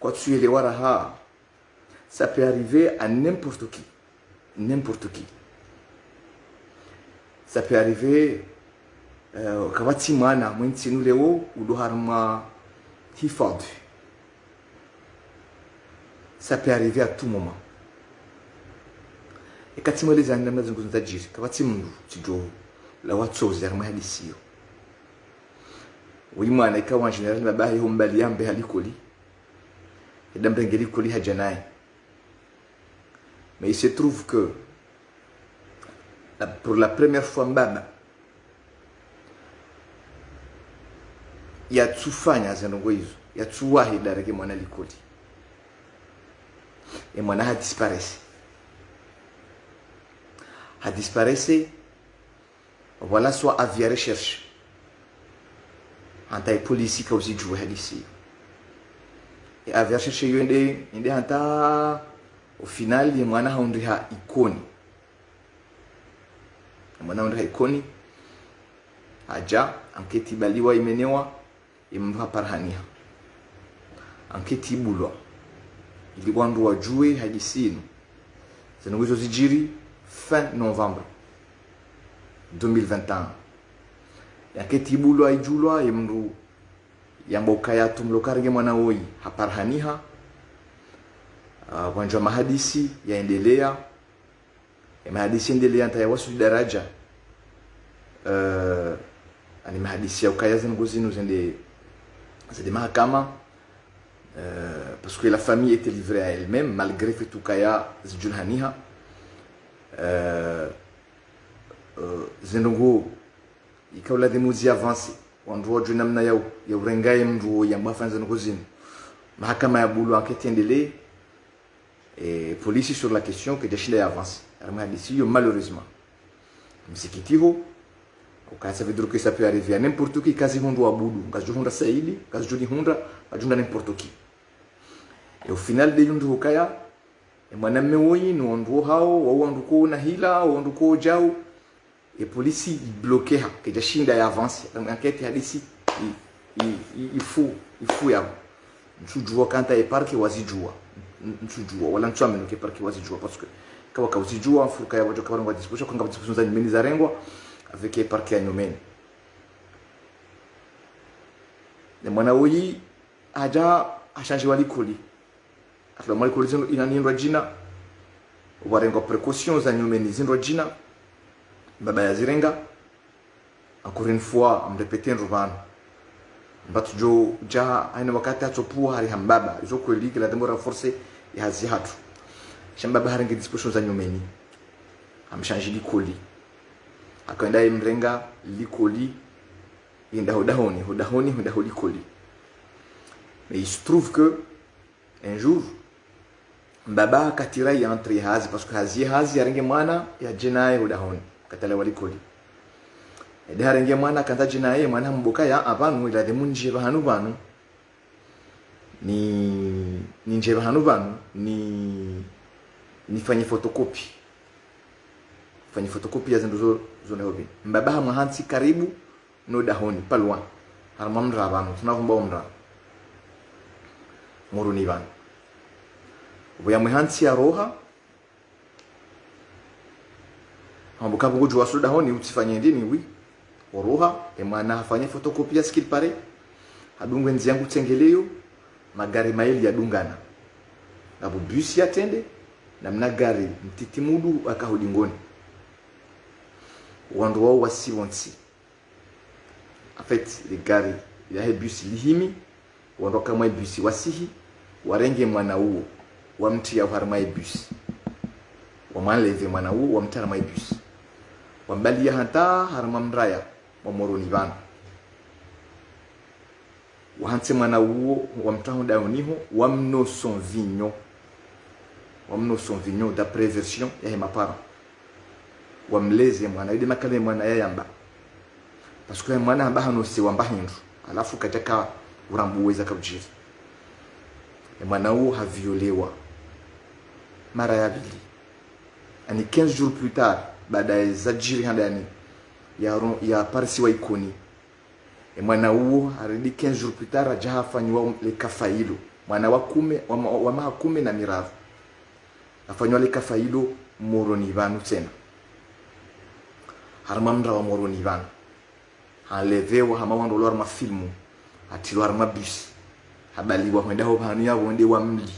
Quand tu es les waraha, ça peut arriver à n'importe qui. N'importe qui. Ça peut arriver kawati mana mwinti nuleo udoharma hifadhi. Ça peut arriver à tout moment. Et quand tu me les années dans un tajir, kawati mundu tijo la watso zerma hadisiyo. Oui mana ikawa en général mabahi hombali yambe halikoli. Et d'ambrengeli koli hajanai. Mais il se trouve que pour la première fois mbaba ya tsufanya zanongo hizo ya tsuwahi dareke mwana likoli et mwana a disparaissé voilà soit à via recherche anta polisi ka usi jouer hadisi et à via recherche yende inde anta au final ya mwana haundi ha ikoni mwana haundi ha ikoni haja anketi baliwa imenewa imva parhania anketi bulwa ili wandu wajue hadisinu zinawizo zijiri fin novembre 2021 anketi bulwa ijulwa imru yamboka ya tumlokarge mwana woi haparhaniha wanjwa mahadisi yaendelea mahadisi endelea ntayawasu daraja ani mahadisi ya ukayazi ngozinu zende mahakama parce que la famille était livrée à elle-même malgré que tukaya zijulhaniha zenongo ikawla de muzi avance wandu junamna ya urengaye mru ya mafanza ngozinu mahakama ya bulu enquête endelea et police sur la question que Dachila avance mahadisi yo malheureusement msikitiho. Ça veut dire que ça peut arriver à n'importe qui, quasi hundu abudu, quasi hunda saidi, quasi juni hunda, ajunda n'importe qui. Et au final de yundu hokaya, et mwaname woi, nous ondu hao, ou ondu ko na hila, ou ondu ko jao, et police bloqué ha, que jashinda ya avance, l'enquête hadisi, il faut ya. Nsujua kanta e parki wazijua, nsujua, wala nchua ke parki wazijua, parce que kawaka wazijua, fuka ya wajo kabarangwa disposition, kanga disposition za nimeni za rengwa, avec les parquets à Nyomeni. Le mwanaoyi aja changé wali koli. Atla mwali koli zino ina nindwa jina. Warengo précaution za Nyomeni zindwa jina. Baba ya zirenga. Encore une fois, mrepete nruvano. Mbatu jo ja aina wakati atopua hari hambaba. Izo kweli kila demo renforcer ya hazi hatu. Shambaba harengi disposition za Nyomeni. Amshangi koli. Akaenda imrenga likoli inda hodahoni koli. Mais il se trouve que un jour baba katira ya entre hazi parce que hazi yarenge mwana ya jenaye hodahoni katala walikoli ede harenge mwana kanta jenaye mwana mboka ya abantu ila de munje bahanu banu ni nje bahanu banu ni fanye photocopie ya zinduzo zone hobi mbaba ha mahansi karibu no dahoni palwa harmamra banu tunavumba umra muruni banu ubuya mahansi ya roha ambuka bugu wasu dahoni utifanye ndini wi oroha emana afanye photocopie skill pare adungwe nzi yangu tengeleyo magari maili ya dungana abu bus ya tende na mnagari mtitimudu akahudingoni wandu wao wasiwonsi. En fait, les gari ya bus lihimi wandu kama bus wasihi warenge mwana uo wamti ya harma bus wamaleve mwana uo wamtara mai bus wambali ya hanta harma mraya momoroni bana wahanse mwana uo wamtaho daoniho wamno son vignon d'après version ya hemapara wamleze mwana ile makale mwana yayamba parce que mwana ambaha no se wamba hindu alafu kataka urambuweza kabjiri mwana huo haviolewa mara ya pili ani 15 jours plus tard baada ya zajiri handani ya parsi wa ikoni mwana huo aridi 15 jours plus tard ajaha fanywa le kafailo mwana wa maha kume na miravu afanywa leka failo moroni vanu tena harma mra wa moroni vanu halevewa hama wando harma filmu atilo harma bus habaliwa mwenda ho banu ya wonde wa mli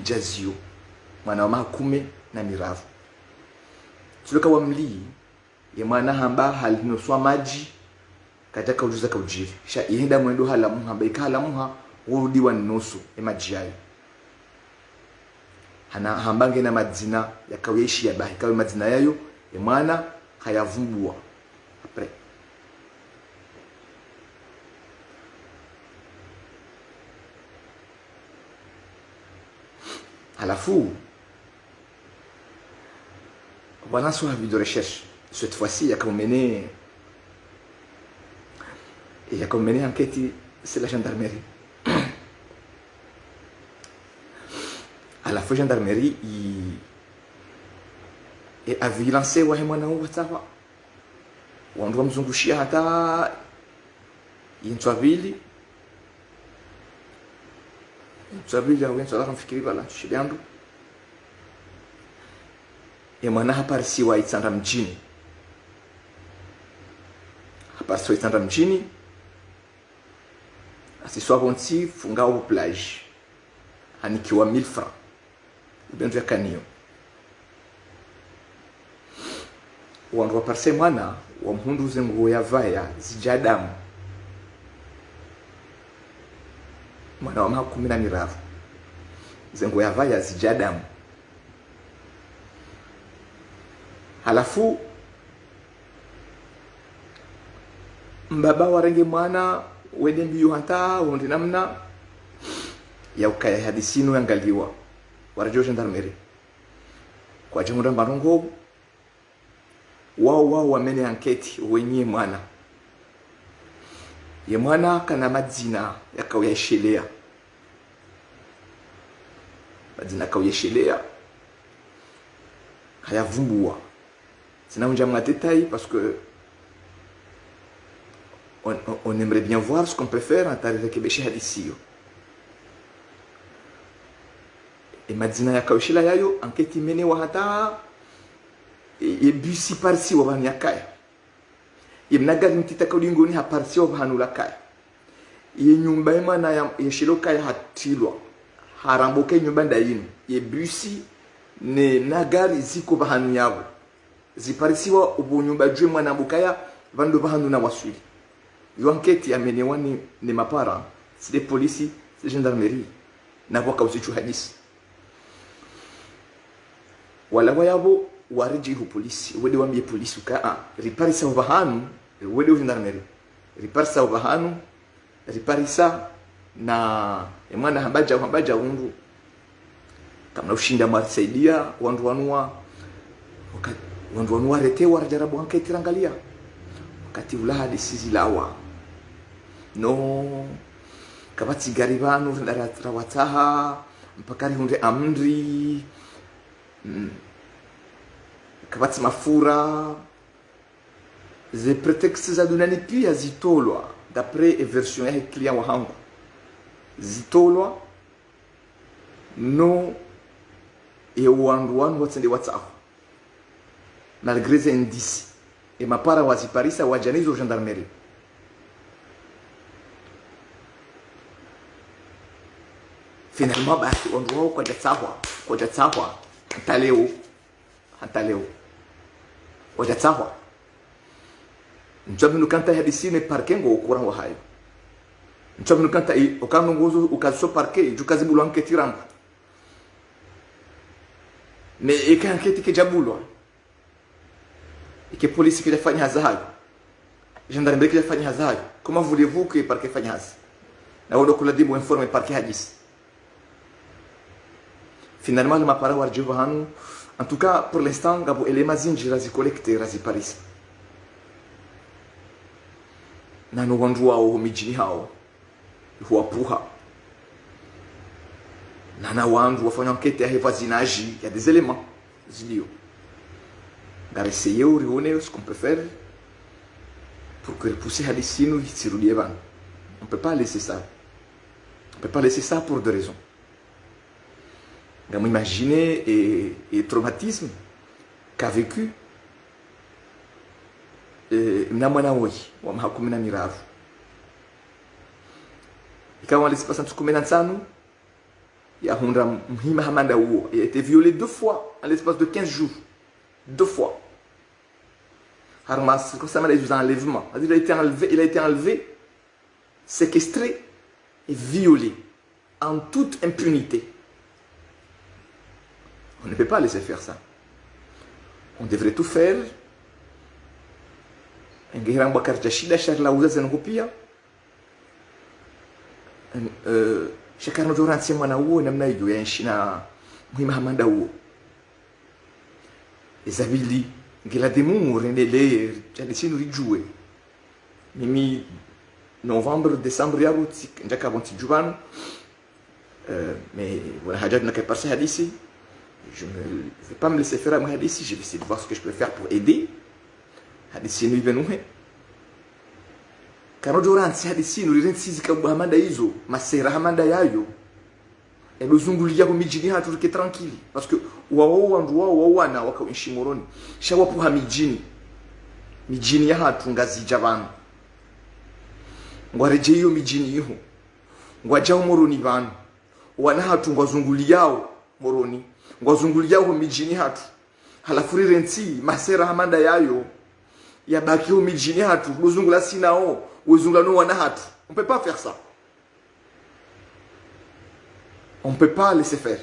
jazio mwana wa maha kume na miravu tuloka wa mli ya mwana hamba halinoswa maji kataka ujuza ka ujiri sha yenda mwendo hala muha baika hala muha urudi wa nusu maji yayo hana hambange na madzina yakaweshi ya bahi kawe madzina yayo ya mwana hayavumbua apre halafu wana sur la vie de recherche cette fois-ci il y a comme mené enquête c'est la gendarmerie à la fois gendarmerie il a vilancé wa mwana wa tawa wandu mzungushia hata intswabili au wentswala kumfikiri bala shidandu ya mwana haparisi wa itsanda mjini haparisi wa itsanda mjini asiswa bonti funga au plage anikiwa 1000 francs ubenzo ya kanio wandu wa parse mwana wa mhunduze nguo ya vaya zijadamu mwana wa maha 10 zengo ya vaya zijadamu halafu mbaba warenge mwana wende mbiyo hanta wonde namna ya ukaya hadisino yangaliwa warajo gendarmerie kwa jamhuri mbarongo wao wamene anketi wenye mwana ye mwana kana madzina yakaweshelea madzina yakaweshelea hayavumbua sinaunja mngatetayi parce que on aimerait bien voir ce qu'on peut faire en tarif kebeshi hadisio et madzina yakaweshela yayo anketi mene wa hata e busi parsi wa bani yakaya imnaga mtita kodingoni ha parsi wa banu lakaya ye nyumba imana ya yeshiloka ya hatilwa haramboke nyumba ndayini ye busi ne nagari ziko bahanu yabo ziparisiwa ubunyumba jwe mwana bukaya vandu bahanu na wasuli yo enquête amenewa ni mapara c'est des policiers c'est gendarmerie na boka usichu hadisi wala wayabo wariji hu polisi wede wambie polisi ka riparisa ubahanu wede gendarmerie riparisa ubahanu riparisa na mwana hambaja undu kama ushinda marsaidia wandu wanua rete warajarabu enquête rangalia wakati ulahadi sizilawa no kabati garibanu rawataha mpakari hunde amri kabati mafura ze prétextes za dunani pia zitolwa d'après version ya client wa hangu zitolwa no e wandu watsende WhatsApp malgré ces indices et ma para waziparisa wajanizo gendarmerie finalement basi wandu wao kwa jatsawa hata leo wajatsawa njabinu kanta hadisine parkengo ukura wa hayo njabinu kanta ukanu ngozo ukaso parke jukazibulo anketirangu ne ikanketi kijabulwa ike polisi que fanya hazayo gendarmerie que fanya hazayo comment voulez-vous que parquet fanya haz na wado kula dibo informe parquet hadis finalement ma para warjiva hanu en tout cas pour l'instant gabo elema zinji razi collecter razi paris na no wandu wao mijini hao huapuha na wandu wafanya enquête ya voisinage ya des éléments zilio essayer ce qu'on peut faire pour que repousser hadisino sirudie ban On ne peut pas laisser ça. On ne peut pas laisser ça pour deux raisons. Vous imaginez le traumatisme qu'a vécu Mnamwanaoi, ou Mahakumina Miravu. Et quand on a l'espace entre Kumenansanu, il y a Mhimahamanda Uo. Il a été violé 2 fois en l'espace de 15 jours. 2 fois. Harmas, comme ça, il y a eu enlèvement. Il a été enlevé, séquestré et violé en toute impunité. On ne peut pas laisser faire ça. On devrait tout faire. Ngehira Mbakar Jashida Charla Uzazen Rupia. Shakarno Joransi Manao, Namna Yuenshina, Muhimahamanda Uo. Isabili, Gilademu, Renele, Jalisino Rijoué. Mimi, novembre, décembre, Yaroutik, Jacabonti Juan. Mais voilà, Hadjad n'a qu'à passer ici. Je ne vais pas me laisser faire à moi ici. Je vais essayer de voir ce que je peux faire pour aider. Hadisi nous venoué. Car aujourd'hui, hadisi nous rensizi kabuhamanda hizo, masera hamanda yayo. Et le zungulia ko mijini hatu ke tranquille. Parce que wao wana waka inshimoroni. Shawa puha mijini. Mijini ya hatu ngazi jabana. Ngwareje hiyo mijini hiyo. Ngwajao moroni bana. Wana hatu ngwazunguliao moroni. Ngwazunguliao mijini hatu. Halafuri rensi masera hamanda yayo. Ya baki au mijini hatu, bozungula sinao, bozungula no wana hatu. On ne peut pas faire ça. On ne peut pas laisser faire.